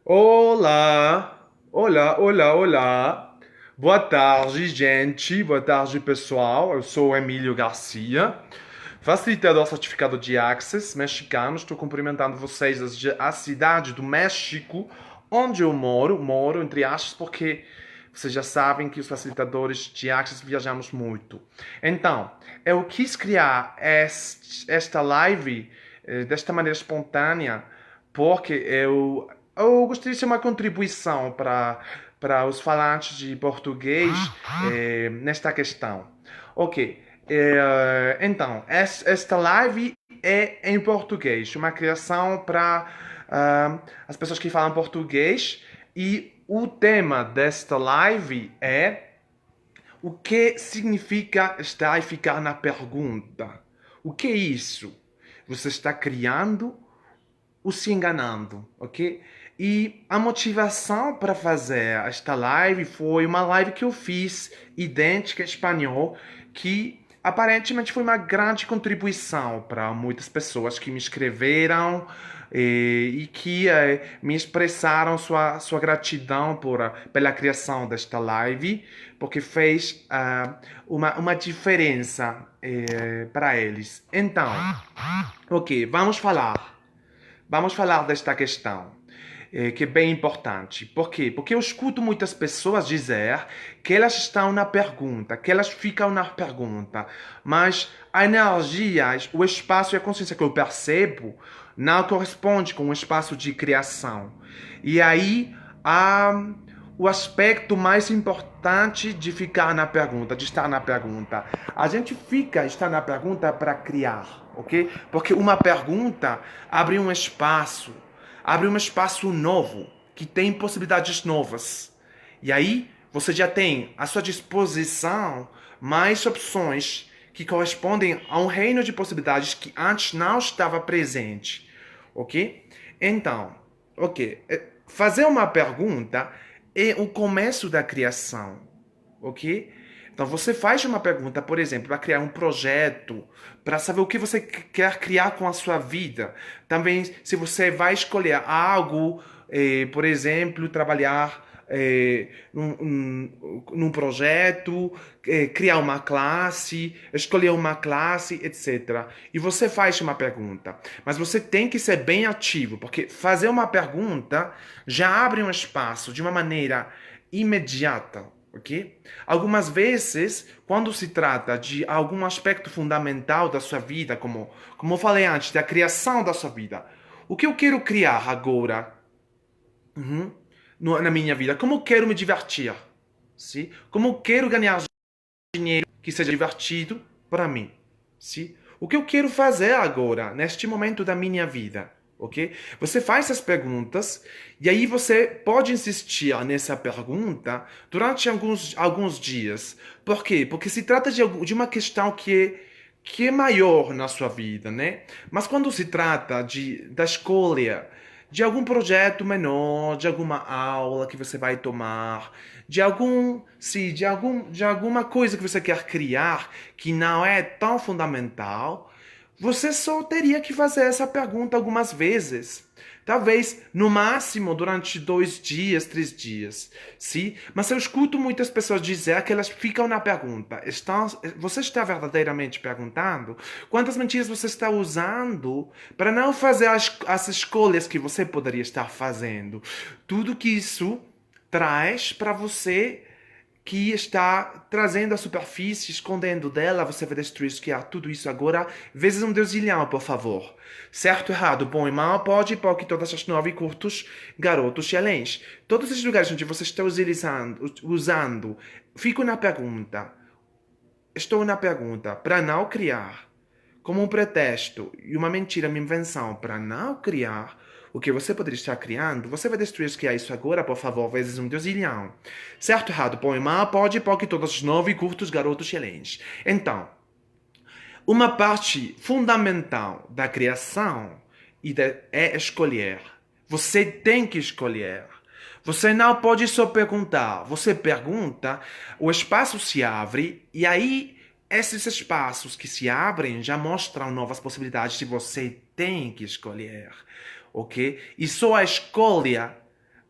Olá, olá, olá, olá. Boa tarde, gente. Boa tarde, pessoal. Eu sou o Emílio Garcia, facilitador certificado de Access mexicano. Estou cumprimentando vocês da cidade do México, onde eu moro. Moro, entre aspas, porque vocês já sabem que os facilitadores de Access viajamos muito. Então, eu quis criar esta live desta maneira espontânea, porque eu gostaria de ser uma contribuição para os falantes de português nesta questão. Ok, então, esta live é em português, uma criação para as pessoas que falam português, e o tema desta live é o que significa estar e ficar na pergunta. O que é isso? Você está criando ou se enganando, ok? E a motivação para fazer esta live foi uma live que eu fiz, idêntica em espanhol, que aparentemente foi uma grande contribuição para muitas pessoas que me escreveram e que me expressaram sua gratidão pela criação desta live, porque fez uma diferença para eles. Então, ok, vamos falar. Vamos falar desta questão, que é bem importante. Por quê? Porque eu escuto muitas pessoas dizer que elas estão na pergunta, que elas ficam na pergunta, mas a energia, o espaço e a consciência que eu percebo não corresponde com o espaço de criação. E aí há o aspecto mais importante de ficar na pergunta, de estar na pergunta. A gente está na pergunta para criar, ok? Porque uma pergunta abre um espaço novo, que tem possibilidades novas. E aí você já tem à sua disposição mais opções que correspondem a um reino de possibilidades que antes não estava presente, ok? Então, ok, fazer uma pergunta é o começo da criação, ok? Então você faz uma pergunta, por exemplo, para criar um projeto, para saber o que você quer criar com a sua vida. Também, se você vai escolher algo, por exemplo, trabalhar num projeto, criar uma classe, escolher uma classe, etc. E você faz uma pergunta. Mas você tem que ser bem ativo, porque fazer uma pergunta já abre um espaço de uma maneira imediata. Ok? Algumas vezes, quando se trata de algum aspecto fundamental da sua vida, como eu falei antes, da criação da sua vida, o que eu quero criar agora, uhum, na minha vida? Como eu quero me divertir? Sim? Como eu quero ganhar dinheiro que seja divertido para mim? Sim? O que eu quero fazer agora, neste momento da minha vida? Ok? Você faz essas perguntas e aí você pode insistir nessa pergunta durante alguns dias. Por quê? Porque se trata de uma questão que é maior na sua vida, né? Mas quando se trata da escolha de algum projeto menor, de alguma aula que você vai tomar, de alguma coisa que você quer criar que não é tão fundamental, você só teria que fazer essa pergunta algumas vezes. Talvez, no máximo, durante 2 dias, 3 dias. Sim? Mas eu escuto muitas pessoas dizer que elas ficam na pergunta. Você está verdadeiramente perguntando? Quantas mentiras você está usando para não fazer as escolhas que você poderia estar fazendo? Tudo que isso traz para você, que está trazendo a superfície, escondendo dela, você vai destruir isso, que há tudo isso agora, vezes um deusilhão, por favor. Certo, errado, bom e mal, pode e pouco, todas as 9 curtos, garotos e aléns. Todos esses lugares onde você está usando, fico na pergunta, estou na pergunta, para não criar, como um pretexto e uma mentira, uma invenção, para não criar o que você poderia estar criando, você vai destruir o que é isso agora, por favor, vezes um deusilhão. Certo, errado, bom e mal, pode e pouco, todos os 9 curtos, garotos e aléns. Então, uma parte fundamental da criação é escolher. Você tem que escolher. Você não pode só perguntar. Você pergunta, o espaço se abre e aí esses espaços que se abrem já mostram novas possibilidades e você tem que escolher, ok? E só a escolha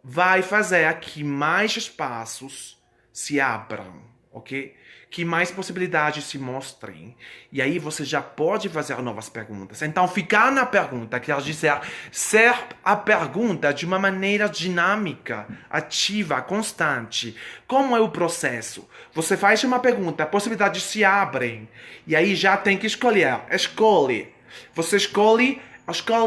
vai fazer que mais espaços se abram, ok? Que mais possibilidades se mostrem. E aí você já pode fazer novas perguntas. Então, ficar na pergunta quer dizer ser a pergunta de uma maneira dinâmica, ativa, constante. Como é o processo? Você faz uma pergunta, possibilidades se abrem. E aí já tem que escolher. Escolhe. Você escolhe,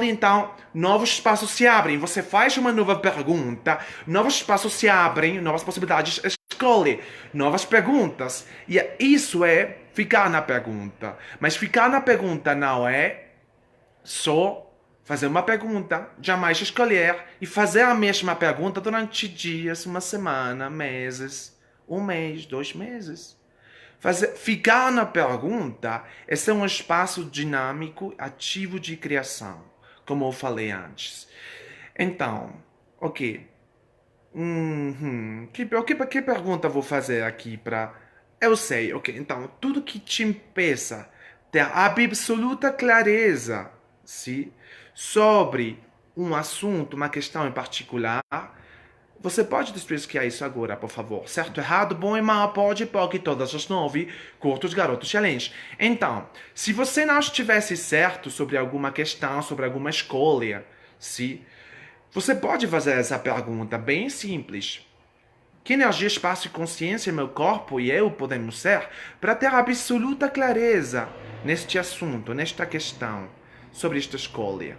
então, novos espaços se abrem. Você faz uma nova pergunta, novos espaços se abrem, novas possibilidades. Escolhe novas perguntas. E isso é ficar na pergunta. Mas ficar na pergunta não é só fazer uma pergunta, jamais escolher e fazer a mesma pergunta durante dias, uma semana, meses, um mês, 2 meses. Ficar na pergunta é ser um espaço dinâmico, ativo de criação, como eu falei antes. Então, ok. Que pergunta vou fazer aqui para... Eu sei, ok. Então, tudo que te impeça ter absoluta clareza, sim, sobre um assunto, uma questão em particular, você pode despejar isso agora, por favor. Certo, errado, bom e mal, pode, pouco, todas as 9, curtos, garotos, challenge. Então, se você não estivesse certo sobre alguma questão, sobre alguma escolha, se você pode fazer essa pergunta bem simples. Que energia, espaço e consciência meu corpo e eu podemos ser para ter absoluta clareza neste assunto, nesta questão, sobre esta escolha?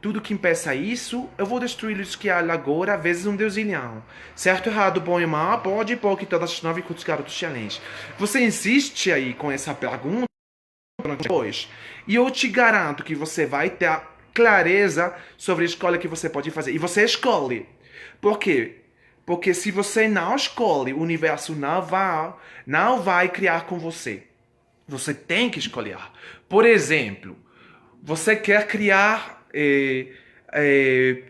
Tudo que impeça isso, eu vou destruir o que há agora, vezes um deusilhão. Certo, errado, bom e mal, pode, pouco, todas as 9 curtos garotos challenge. Você insiste aí com essa pergunta depois, e eu te garanto que você vai ter clareza sobre a escolha que você pode fazer. E você escolhe. Por quê? Porque se você não escolhe, o universo não vai criar com você. Você tem que escolher. Por exemplo, você quer criar,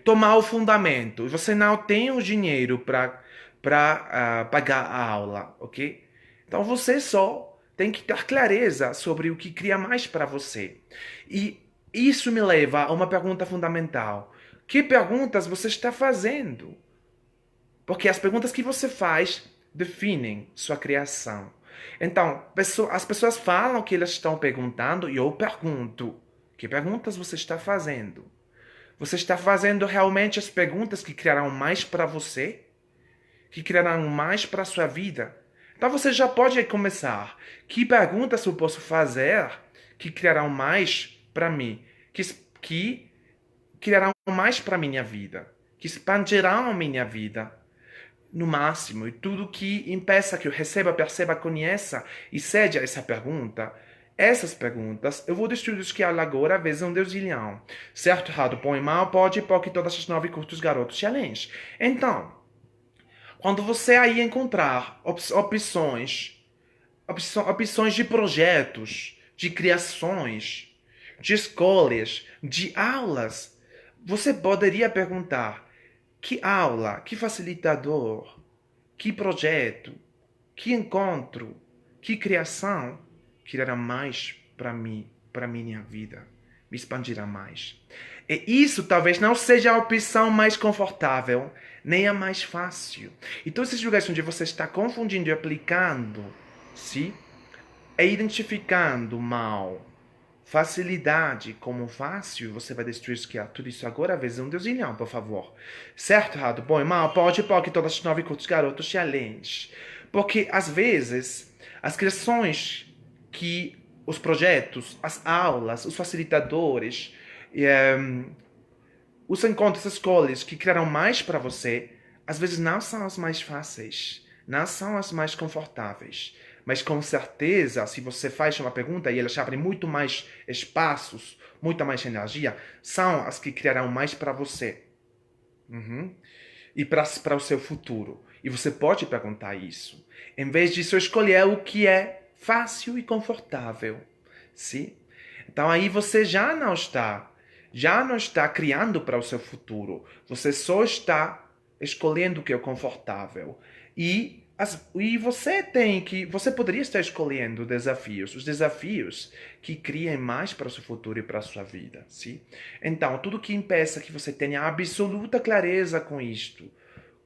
tomar o fundamento. Você não tem o dinheiro para pagar a aula, ok? Então você só tem que ter clareza sobre o que cria mais para você. E isso me leva a uma pergunta fundamental. Que perguntas você está fazendo? Porque as perguntas que você faz definem sua criação. Então, as pessoas falam que elas estão perguntando e eu pergunto: que perguntas você está fazendo? Você está fazendo realmente as perguntas que criarão mais para você? Que criarão mais para a sua vida? Então você já pode começar. Que perguntas eu posso fazer que criarão mais para mim? Que criarão mais para minha vida? Que expandirão a minha vida? No máximo, e tudo que impeça que eu receba, perceba, conheça e seja essa pergunta, essas perguntas, eu vou destruir os que há agora, vezes um deusilhão. Certo, errado, bom e mal, pode, pouco, todas as 9 curtos garotos challenge. Então, quando você aí encontrar opções de projetos, de criações, de escolhas, de aulas, você poderia perguntar: que aula, que facilitador, que projeto, que encontro, que criação criará mais para mim, para minha vida, me expandirá mais. E isso talvez não seja a opção mais confortável, nem a mais fácil. Então, esses lugares onde você está confundindo e aplicando, sim, é identificando mal facilidade como fácil, você vai destruir tudo isso agora, vezes um deusilhão, por favor. Certo, errado, bom e mal, pode, todas as 9 curtos garotos challenge. Porque, às vezes, as criações que os projetos, as aulas, os facilitadores, os encontros, as escolhas que criarão mais para você, às vezes não são as mais fáceis, não são as mais confortáveis. Mas com certeza, se você faz uma pergunta e elas abrem muito mais espaços, muita mais energia, são as que criarão mais para você. E para o seu futuro. E você pode perguntar isso. Em vez de só escolher o que é fácil e confortável. Sim? Então aí você já não está criando para o seu futuro. Você só está escolhendo o que é confortável. E você poderia estar escolhendo os desafios que criem mais para o seu futuro e para a sua vida, sim? Então, tudo que impeça que você tenha absoluta clareza com isto,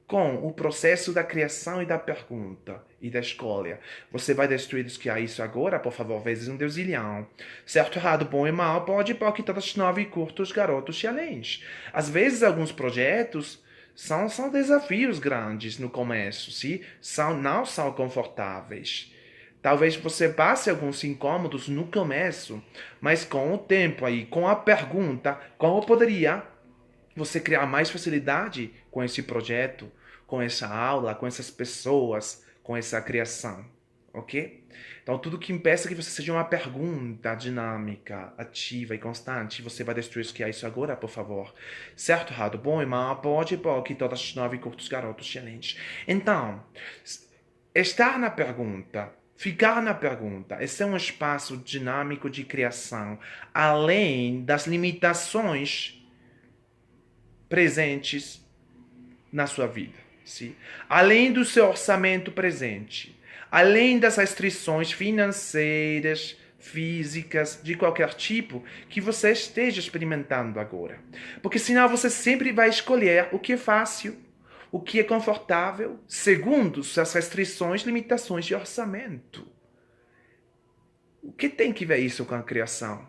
com o processo da criação e da pergunta e da escolha. Você vai destruir os que há isso agora, por favor, vezes um deusilhão. Certo, errado, bom e mal, pode, pode, todas nove curtos, garotos challenge. Às vezes, alguns projetos são desafios grandes no começo, sim? Não são confortáveis. Talvez você passe alguns incômodos no começo, mas com o tempo aí, com a pergunta, como poderia você criar mais facilidade com esse projeto, com essa aula, com essas pessoas, com essa criação, ok? Então, tudo que impeça que você seja uma pergunta dinâmica, ativa e constante, você vai destruir isso que é isso agora, por favor. Certo, errado, bom e mal, pode, pode, todas as nove curtos garotos challenge. Então, estar na pergunta, ficar na pergunta, esse é um espaço dinâmico de criação, além das limitações presentes na sua vida. Sim? Além do seu orçamento presente, além das restrições financeiras, físicas, de qualquer tipo que você esteja experimentando agora. Porque senão você sempre vai escolher o que é fácil, o que é confortável, segundo suas restrições, limitações de orçamento. O que tem que ver isso com a criação?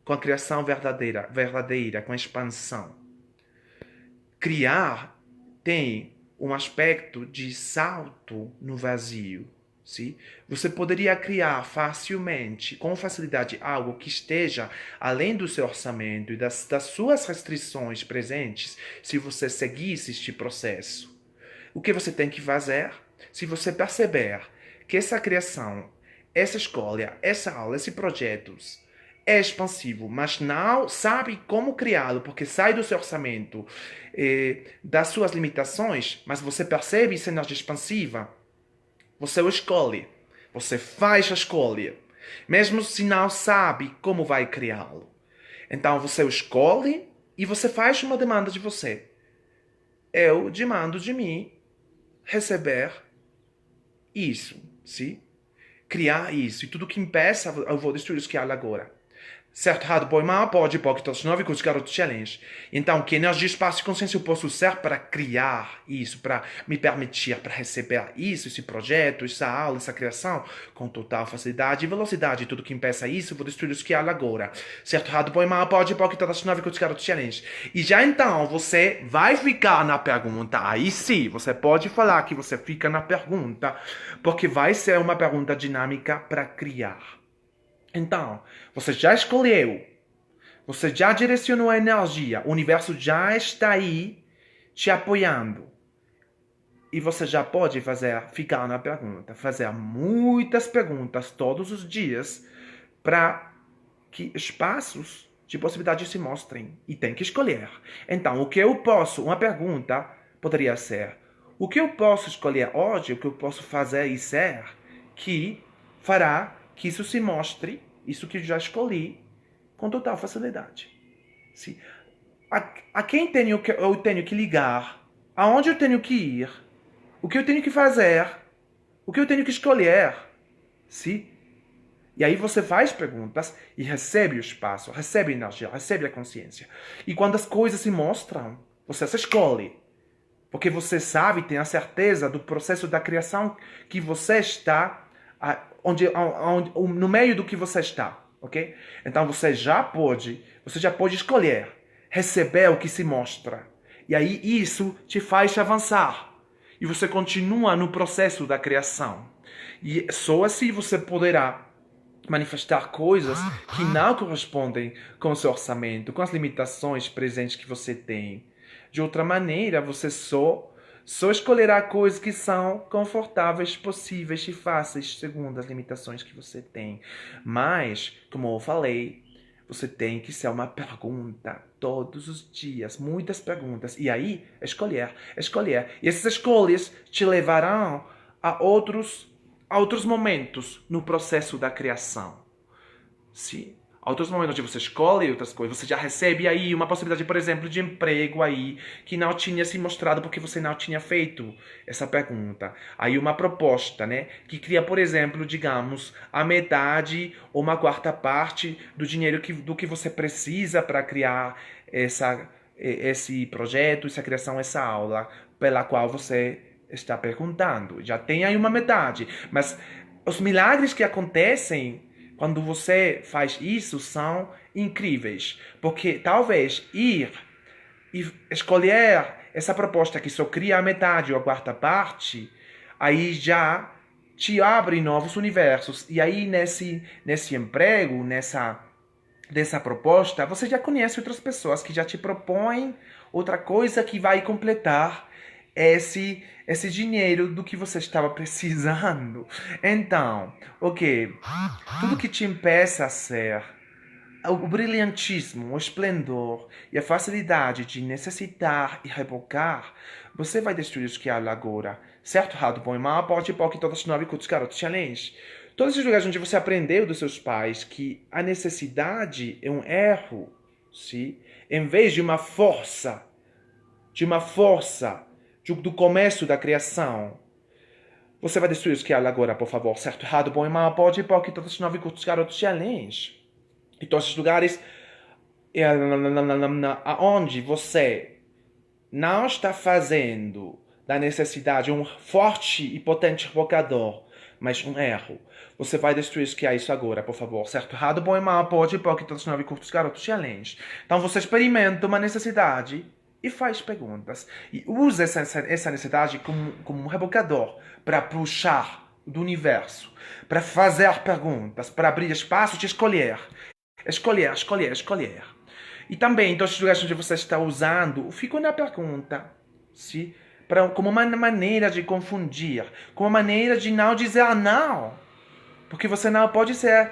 Com a criação verdadeira, com a expansão. Criar tem um aspecto de salto no vazio. Sim? Você poderia criar facilmente, com facilidade, algo que esteja além do seu orçamento e das suas restrições presentes, se você seguisse este processo. O que você tem que fazer? Se você perceber que essa criação, essa escolha, essa aula, esse projeto é expansivo, mas não sabe como criá-lo, porque sai do seu orçamento, das suas limitações, mas você percebe essa energia expansiva, você o escolhe, você faz a escolha, mesmo se não sabe como vai criá-lo. Então você o escolhe e você faz uma demanda de você. Eu demando de mim receber isso, sim? Criar isso. E tudo que impeça, eu vou destruir isso que há agora. Certo, errado, bom e mal, pode, pode, todos nove cursos, garotos challenge. Então, que energia, espaço e consciência eu posso usar para criar isso, para me permitir, para receber isso, esse projeto, essa aula, essa criação, com total facilidade e velocidade. Tudo que impeça isso, eu vou destruir isso que há agora. Certo, errado, bom e mal, pode, pode, todos nove cursos, garotos challenge. E já então, você vai ficar na pergunta. Aí sim, você pode falar que você fica na pergunta, porque vai ser uma pergunta dinâmica para criar. Então, você já escolheu, você já direcionou a energia, o universo já está aí te apoiando. E você já pode ficar na pergunta, fazer muitas perguntas todos os dias para que espaços de possibilidade se mostrem. E tem que escolher. Então, uma pergunta poderia ser, o que eu posso escolher hoje, o que eu posso fazer e ser, que fará que isso se mostre, isso que eu já escolhi, com total facilidade. Sim. A quem eu tenho que ligar? Aonde eu tenho que ir? O que eu tenho que fazer? O que eu tenho que escolher? Sim. E aí você faz perguntas e recebe o espaço, recebe a energia, recebe a consciência. E quando as coisas se mostram, você se escolhe. Porque você sabe, tem a certeza do processo da criação que você está no meio do que você está, ok? Então você já pode escolher, receber o que se mostra. E aí isso te faz avançar. E você continua no processo da criação. E só assim você poderá manifestar coisas que não correspondem com o seu orçamento, com as limitações presentes que você tem. De outra maneira, você só escolherá coisas que são confortáveis, possíveis e fáceis, segundo as limitações que você tem. Mas, como eu falei, você tem que ser uma pergunta todos os dias, muitas perguntas. E aí, escolher. E essas escolhas te levarão a outros momentos no processo da criação. Sim. Outros momentos onde você escolhe outras coisas, você já recebe aí uma possibilidade, por exemplo, de emprego aí, que não tinha se mostrado porque você não tinha feito essa pergunta. Aí uma proposta, né, que cria, por exemplo, digamos, a metade ou uma quarta parte do dinheiro do que você precisa para criar esse projeto, essa criação, essa aula pela qual você está perguntando. Já tem aí uma metade. Mas os milagres que acontecem quando você faz isso são incríveis. Porque talvez ir e escolher essa proposta que só cria a metade ou a quarta parte, aí já te abre novos universos. E aí nesse emprego, dessa proposta, você já conhece outras pessoas que já te propõem outra coisa que vai completar esse dinheiro do que você estava precisando. Então, ok, tudo que te impeça a ser o brilhantismo, o esplendor e a facilidade de necessitar e rebocar, você vai destruir os que há agora. Certo, errado, bom e mal, pode, pode, todas nove cultos, garotos, challenge. Todos os lugares onde você aprendeu dos seus pais que a necessidade é um erro, sim? Em vez de uma força do começo da criação, você vai destruir os que há agora, por favor. Certo, errado, bom e mal, pode, pode, todas nove cultos, garotos, challenge. E todos os lugares aonde você não está fazendo da necessidade um forte e potente revocador, mas um erro. Você vai destruir isso que é isso agora, por favor. Certo, errado, bom e mal, pode, porque todos os nove curtos, garotos, challenge. Então você experimenta uma necessidade e faz perguntas. E usa essa necessidade como um rebocador para puxar do universo, para fazer perguntas, para abrir espaço de escolher. Escolher, escolher, escolher. E também, todos os lugares onde você está usando, fico na pergunta, sim? Como uma maneira de confundir, como uma maneira de não dizer não. Porque você não pode ser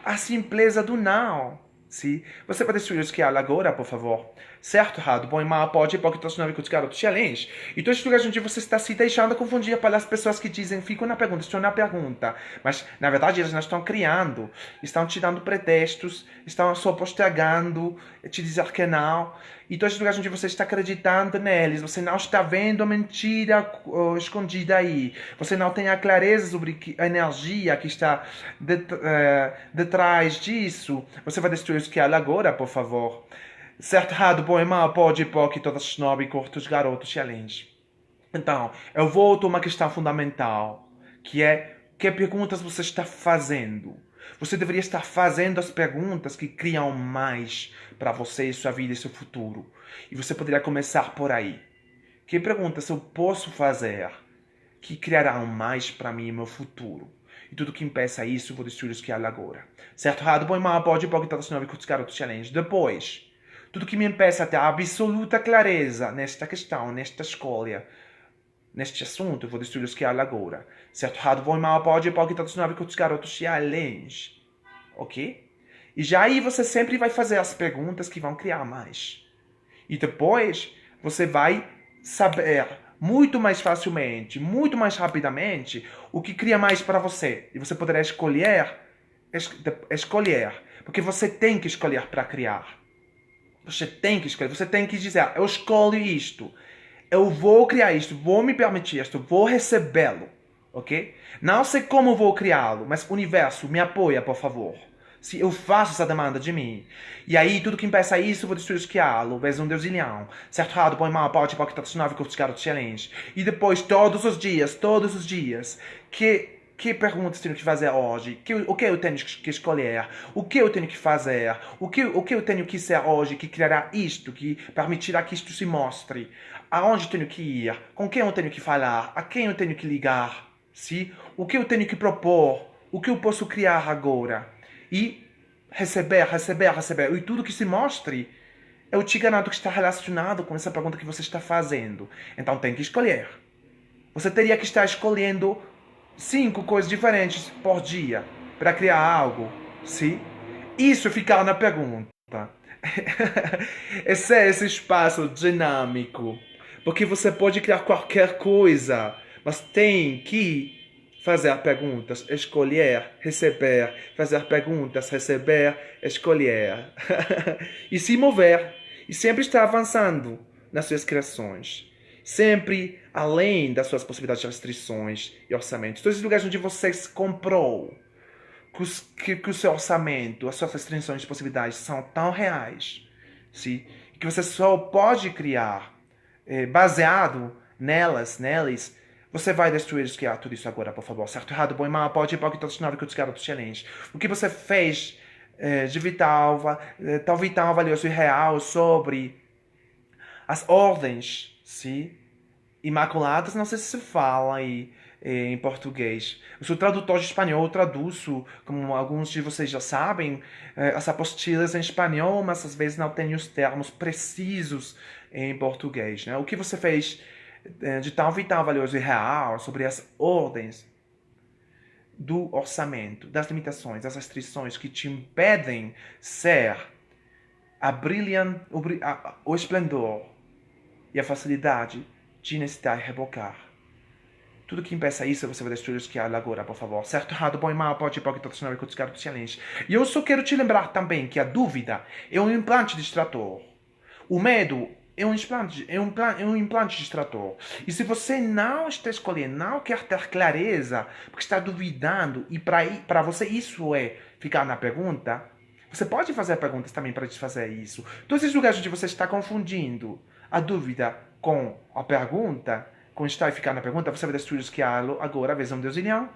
a simpleza do não. Sim? Você vai destruir os que há agora, por favor. Certo, errado, bom e mal, pode, porque todos os novos garotos challenge. E todos os lugares onde você está se deixando confundir pelas pessoas que dizem, ficam na pergunta, estão na pergunta. Mas, na verdade, eles não estão criando, estão te dando pretextos, estão só postergando, te dizer que não. E todos os lugares onde você está acreditando neles, você não está vendo a mentira escondida aí. Você não tem a clareza sobre a energia que está detrás disso. Você vai destruir os que há agora, por favor. Certo, errado, bom e mal, pode, pode, todas as nove curtos, garotos, challenge. Então, eu volto a uma questão fundamental, que é que perguntas você está fazendo. Você deveria estar fazendo as perguntas que criam mais para você, sua vida e seu futuro. E você poderia começar por aí. Que perguntas eu posso fazer que criarão mais para mim e meu futuro? E tudo que impeça isso, vou destruir os que há agora. Certo, errado, bom e mal, pode, todas as nove curtos, garotos, challenge. Depois, tudo que me impeça a ter absoluta clareza nesta questão, nesta escolha, neste assunto, eu vou destruir os que há agora. Certo, errado, bom e mal, pode, todos os nove curtos, garotos, challenge. Ok? E já aí você sempre vai fazer as perguntas que vão criar mais. E depois você vai saber muito mais facilmente, muito mais rapidamente, o que cria mais para você. E você poderá escolher, porque você tem que escolher para criar. Você tem que escolher, você tem que dizer, eu escolho isto, eu vou criar isto, vou me permitir isto, vou recebê-lo, ok? Não sei como vou criá-lo, mas o universo me apoia, por favor. Se eu faço essa demanda de mim. E aí, tudo que impeça isso, eu vou destruir o esquialo, vezes um deusilhão. Certo, errado, bom e mal, pode, pode, todos os nove curtos, garotos, challenge. E depois, todos os dias, que perguntas tenho que fazer hoje? O que eu tenho que escolher? O que eu tenho que fazer? O que eu tenho que ser hoje que criará isto, que permitirá que isto se mostre? Aonde tenho que ir? Com quem eu tenho que falar? A quem eu tenho que ligar? Sim? O que eu tenho que propor? O que eu posso criar agora? E receber. E tudo que se mostre, eu te garanto que está relacionado com essa pergunta que você está fazendo. Então tem que escolher. Você teria que estar escolhendo 5 coisas diferentes por dia para criar algo, sim? Isso ficar na pergunta. Esse espaço dinâmico. Porque você pode criar qualquer coisa, mas tem que fazer perguntas, escolher, receber, fazer perguntas, receber, escolher. E se mover. E sempre estar avançando nas suas criações. Sempre além das suas possibilidades de restrições e orçamentos. Todos os lugares onde você comprou que o seu orçamento, as suas restrições e possibilidades são tão reais, sim? que você só pode criar baseado neles, você vai destruir tudo isso agora, por favor. Certo, errado, bom e mal, pode, todos os 9 que eu challenge. O que você fez de vital, tão vital, valioso e real sobre as ordens, sim? Imaculadas, não sei se fala aí em português. Eu sou tradutor de espanhol, eu traduzo, como alguns de vocês já sabem, as apostilas em espanhol, mas às vezes não tenho os termos precisos em português. Né? O que você fez de tão vital, valioso e real sobre as ordens do orçamento, das limitações, das restrições que te impedem ser o esplendor e a facilidade de necessitar rebocar. Tudo que impeça isso, você vai destruir os que há agora, por favor. Certo, errado, bom e mal, pode, todos os que challenge. E eu só quero te lembrar também que a dúvida é um implante distrator. O medo é um implante distrator. E se você não está escolhendo, não quer ter clareza, porque está duvidando, e para você isso é ficar na pergunta, você pode fazer perguntas também para desfazer isso. Todos esses lugares onde você está confundindo a dúvida com a pergunta, com estar e ficar na pergunta, você vai destruir os que há agora, vez Deus e não.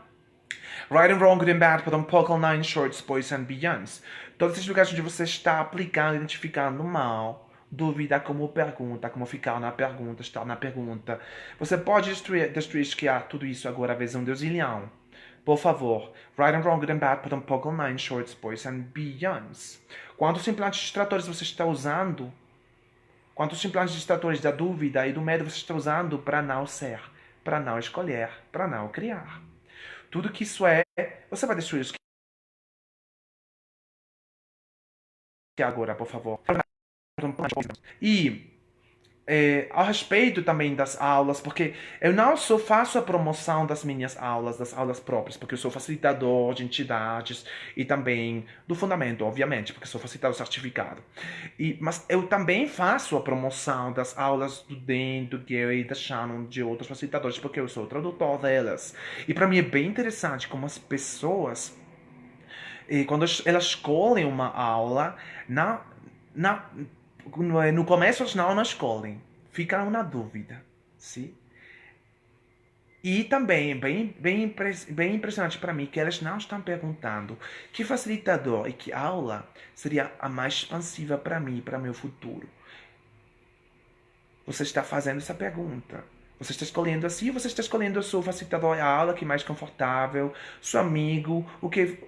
Right and wrong, good and bad, but Pocal 9 shorts, boys and beyonds. Todos esses lugares onde você está aplicando, identificando mal, dúvida como pergunta, como ficar na pergunta, estar na pergunta. Você pode destruir que há tudo isso agora, vez Deus e não. Por favor, right and wrong, good and bad, but Pocal 9 shorts, boys and beyonds. Quantos implantes distratores você está usando? Quantos implantes distratores da dúvida e do medo você está usando para não ser, para não escolher, para não criar? Tudo que isso é, você vai destruir isso que agora, por favor. E a respeito também das aulas, porque eu não só faço a promoção das minhas aulas, das aulas próprias, porque eu sou facilitador de entidades e também do fundamento, obviamente, porque sou facilitador certificado. Mas eu também faço a promoção das aulas do Dan, do Gary, da Shannon, de outros facilitadores, porque eu sou o tradutor delas. E para mim é bem interessante como as pessoas, quando elas escolhem uma aula, no começo eles não escolhem, ficam na dúvida, sim? E também bem impressionante para mim que elas não estão perguntando que facilitador e que aula seria a mais expansiva para mim, para meu futuro. Você está fazendo essa pergunta. Você está escolhendo assim, você está escolhendo o seu facilitador, a aula que é mais confortável, seu amigo, o que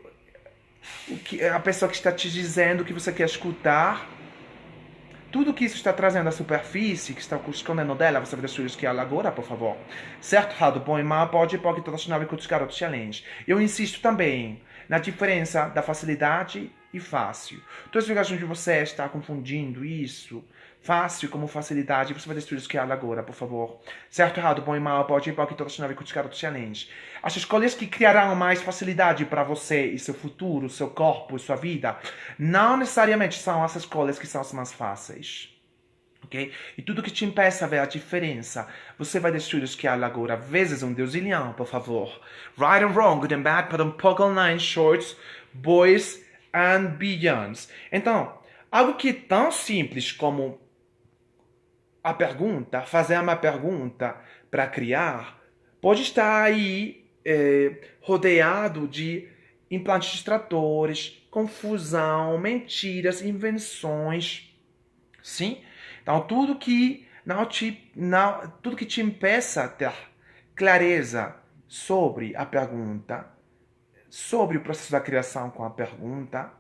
a pessoa que está te dizendo que você quer escutar. Tudo que isso está trazendo à superfície, que está escondendo dela, você vai destruir isso que ela agora, por favor. Certo, errado, bom e mal, pode, todas as 9 que os garotos challenge. Eu insisto também na diferença da facilidade e fácil. Todas as vezes onde você está confundindo isso, fácil como facilidade, você vai destruir isso que ela agora, por favor. Certo, errado, bom e mal, pode, todas as 9 que os garotos challenge. As escolhas que criarão mais facilidade para você e seu futuro, seu corpo e sua vida, não necessariamente são as escolhas que são as mais fáceis. Okay? E tudo que te impeça a ver a diferença, você vai destruir os que há agora, vezes Deus e leão, por favor. Right and wrong, good and bad, but Pocal 9 shorts, boys and beyonds. Então, algo que é tão simples como a pergunta, fazer uma pergunta para criar, pode estar aí rodeado de implantes distratores, confusão, mentiras, invenções, sim? Então tudo que te impeça a ter clareza sobre a pergunta, sobre o processo da criação com a pergunta,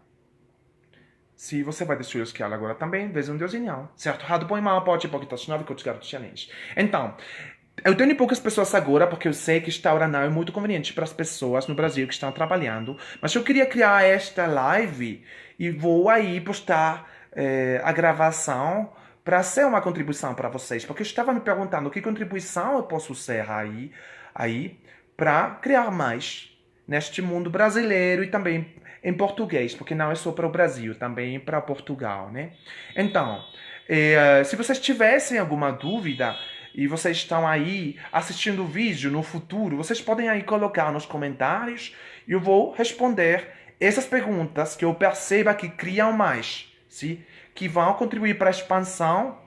se você vai destruir os que ela agora também, vez Deus e não. Certo, errado, bom e mal, pode, todos 9 que eu te garoto challenge. Então, eu tenho poucas pessoas agora, porque eu sei que esta hora não é muito conveniente para as pessoas no Brasil que estão trabalhando. Mas eu queria criar esta live e vou aí postar a gravação para ser uma contribuição para vocês. Porque eu estava me perguntando que contribuição eu posso ser aí para criar mais neste mundo brasileiro e também em português, porque não é só para o Brasil, também para Portugal, né? Então, se vocês tivessem alguma dúvida e vocês estão aí assistindo o vídeo no futuro, vocês podem aí colocar nos comentários e eu vou responder essas perguntas que eu perceba que criam mais, sim? que vão contribuir para a expansão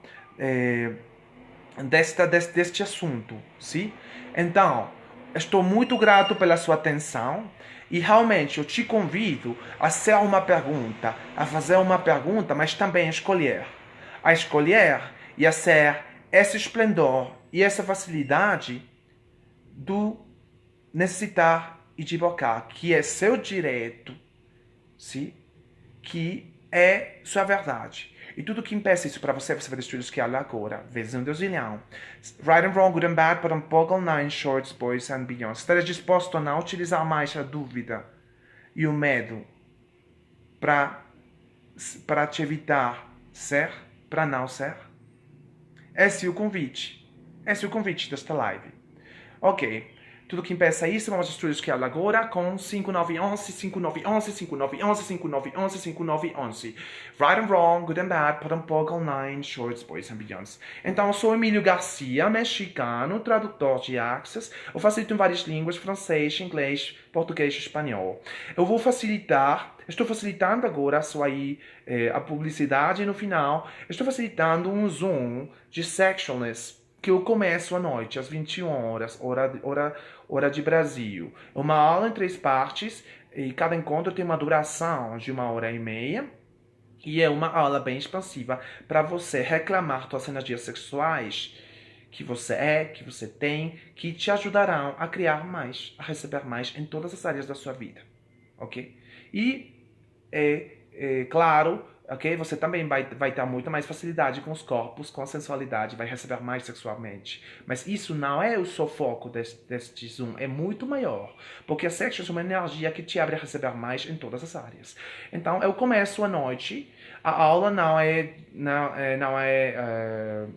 deste assunto, sim? Então, estou muito grato pela sua atenção e realmente eu te convido a ser uma pergunta, a fazer uma pergunta, mas também a escolher e a ser esse esplendor e essa facilidade do necessitar e de evocar, que é seu direito, sim? Que é sua verdade. E tudo que impeça isso para você, você vai destruir os que há agora, vezes um deusilhão. Right and wrong, good and bad, but unbuckle nine shorts, boys and beyond. Estaria disposto a não utilizar mais a dúvida e o medo para te evitar ser, para não ser? Esse é o convite. Esse é o convite desta live. Ok. Tudo que impeça isso, vamos destruir os que há agora com 5911, 5911, 5911, 5911, 5911. Right and wrong, good and bad, put on pogle, nine, shorts, boys and beyonds. Então, eu sou Emílio Garcia, mexicano, tradutor de Access. Eu facilito em várias línguas, francês, inglês, português e espanhol. Estou facilitando agora a publicidade e no final, estou facilitando um Zoom de Sexualness, que eu começo à noite, às 21 horas, hora de Brasil. É uma aula em 3 partes, e cada encontro tem uma duração de 1h30. E é uma aula bem expansiva para você reclamar suas energias sexuais que você tem, que te ajudarão a criar mais, a receber mais em todas as áreas da sua vida. Ok? E, claro, ok? Você também vai ter muito mais facilidade com os corpos, com a sensualidade, vai receber mais sexualmente. Mas isso não é o seu foco deste Zoom, é muito maior. Porque a sexo é uma energia que te abre a receber mais em todas as áreas. Então, eu começo à noite, a aula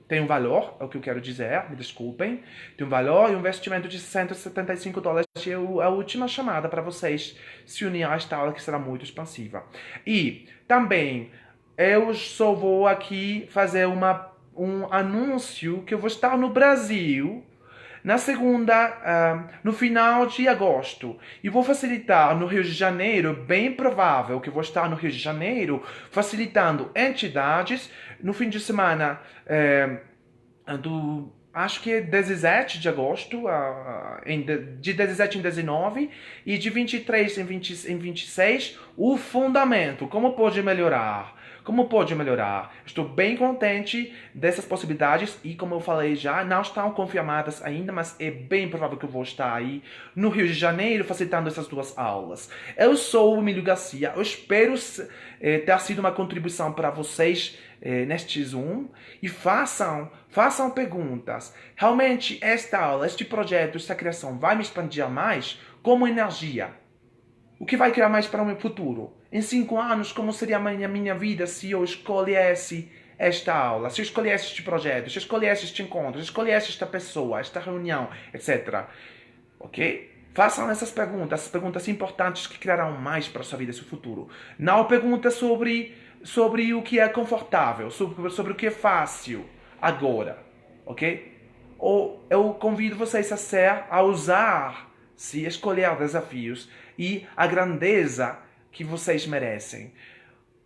tem um valor, é o que eu quero dizer, me desculpem, tem um valor e um investimento de $175, que é a última chamada para vocês se unir a esta aula que será muito expansiva. E também eu só vou aqui fazer um anúncio que eu vou estar no Brasil na no final de agosto. E vou facilitar no Rio de Janeiro, bem provável que vou estar no Rio de Janeiro, facilitando entidades no fim de semana acho que é 17 de agosto, de 17 em 19, e de 23 em 26, o fundamento, como pode melhorar. Como pode melhorar? Estou bem contente dessas possibilidades e, como eu falei já, não estão confirmadas ainda, mas é bem provável que eu vou estar aí no Rio de Janeiro facilitando essas 2 aulas. Eu sou o Emílio Garcia, eu espero ter sido uma contribuição para vocês neste Zoom e façam perguntas. Realmente esta aula, este projeto, esta criação vai me expandir mais como energia? O que vai criar mais para o meu futuro? Em 5 anos, como seria a minha vida se eu escolhesse esta aula, se eu escolhesse este projeto, se eu escolhesse este encontro, se eu escolhesse esta pessoa, esta reunião, etc. Ok? Façam essas perguntas importantes que criarão mais para a sua vida e seu futuro. Não perguntas sobre o que é confortável, sobre o que é fácil agora. Ok? Ou eu convido vocês a usar, se escolher desafios e a grandeza que vocês merecem.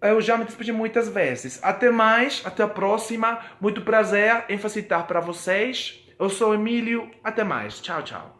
Eu já me despedi muitas vezes. Até mais, até a próxima. Muito prazer em facilitar para vocês. Eu sou Emílio. Até mais. Tchau, tchau.